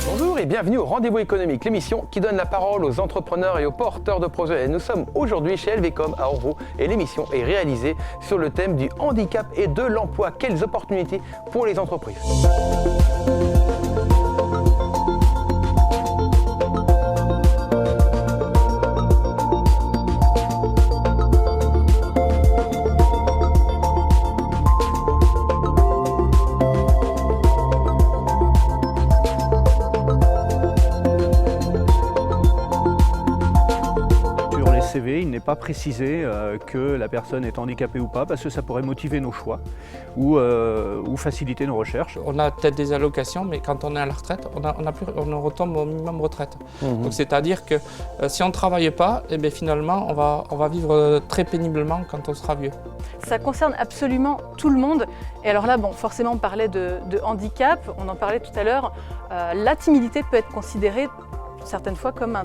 Bonjour et bienvenue au Rendez-vous économique, l'émission qui donne la parole aux entrepreneurs et aux porteurs de projets. Et nous sommes aujourd'hui chez LVCOM à Orvaux et l'émission est réalisée sur le thème du handicap et de l'emploi. Quelles opportunités pour les entreprises? Il n'est pas précisé que la personne est handicapée ou pas, parce que ça pourrait motiver nos choix ou faciliter nos recherches. On a peut-être des allocations, mais quand on est à la retraite, on retombe au minimum retraite. Donc c'est-à-dire que si on ne travaille pas, eh bien, finalement, on va vivre très péniblement quand on sera vieux. Ça concerne absolument tout le monde. Et alors là, bon, forcément, on parlait de handicap, on en parlait tout à l'heure. La timidité peut être considérée certaines fois comme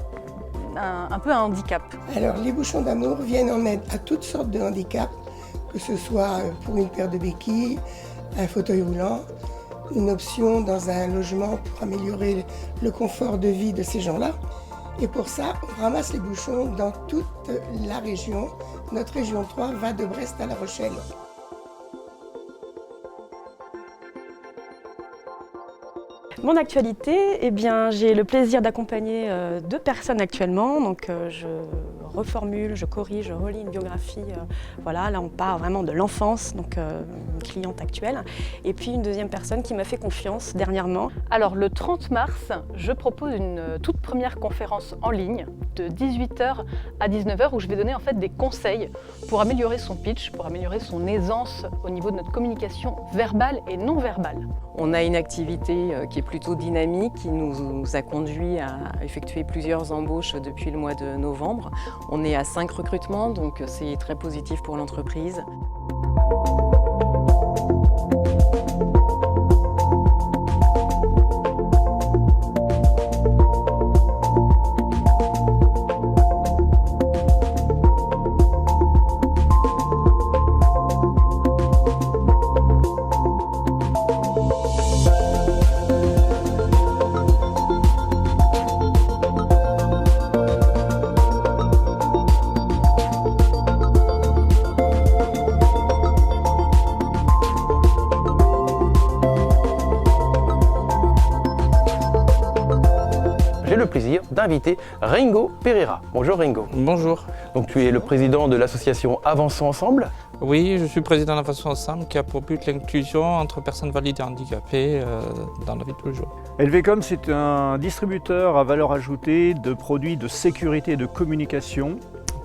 un peu un handicap. Alors les bouchons d'amour viennent en aide à toutes sortes de handicaps, que ce soit pour une paire de béquilles, un fauteuil roulant, une option dans un logement pour améliorer le confort de vie de ces gens-là. Et pour ça, on ramasse les bouchons dans toute la région. Notre région 3 va de Brest à La Rochelle. Mon actualité, eh bien, j'ai le plaisir d'accompagner deux personnes actuellement. Donc, je reformule, je corrige, je relis une biographie. Voilà, là, on part vraiment de l'enfance, donc une cliente actuelle. Et puis, une deuxième personne qui m'a fait confiance dernièrement. Alors, le 30 mars, je propose une toute première conférence en ligne de 18h à 19h où je vais donner en fait des conseils pour améliorer son pitch, pour améliorer son aisance au niveau de notre communication verbale et non verbale. On a une activité qui est plutôt dynamique, qui nous a conduit à effectuer plusieurs embauches depuis le mois de novembre. On est à 5 recrutements, donc c'est très positif pour l'entreprise. J'ai le plaisir d'inviter Ringo Pereira. Bonjour Ringo. Bonjour. Donc tu es le président de l'association Avançons Ensemble. Oui, je suis président d'Avançons Ensemble qui a pour but l'inclusion entre personnes valides et handicapées dans la vie de tous les jours. LVCOM, c'est un distributeur à valeur ajoutée de produits de sécurité et de communication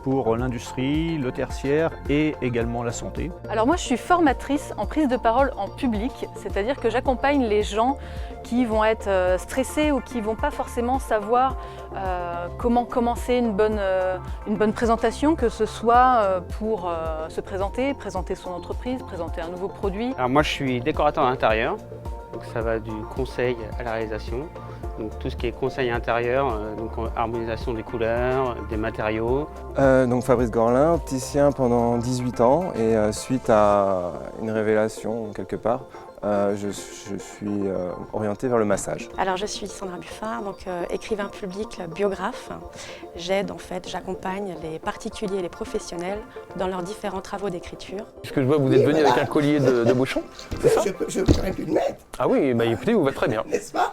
pour l'industrie, le tertiaire et également la santé. Alors moi, je suis formatrice en prise de parole en public, c'est-à-dire que j'accompagne les gens qui vont être stressés ou qui ne vont pas forcément savoir comment commencer une bonne présentation, que ce soit pour se présenter son entreprise, présenter un nouveau produit. Alors moi, je suis décorateur d'intérieur, donc ça va du conseil à la réalisation. Donc tout ce qui est conseil intérieur, donc harmonisation des couleurs, des matériaux. Donc Fabrice Gorlin, opticien pendant 18 ans et suite à une révélation quelque part, je suis orienté vers le massage. Alors, je suis Sandra Buffard, donc écrivain public, biographe. J'aide en fait, j'accompagne les particuliers et les professionnels dans leurs différents travaux d'écriture. Est-ce que je vois que vous êtes venu avec un collier de bouchons? C'est ça? Je pourrais plus le mettre. Ah oui, bah écoutez, vous va très bien. N'est-ce pas?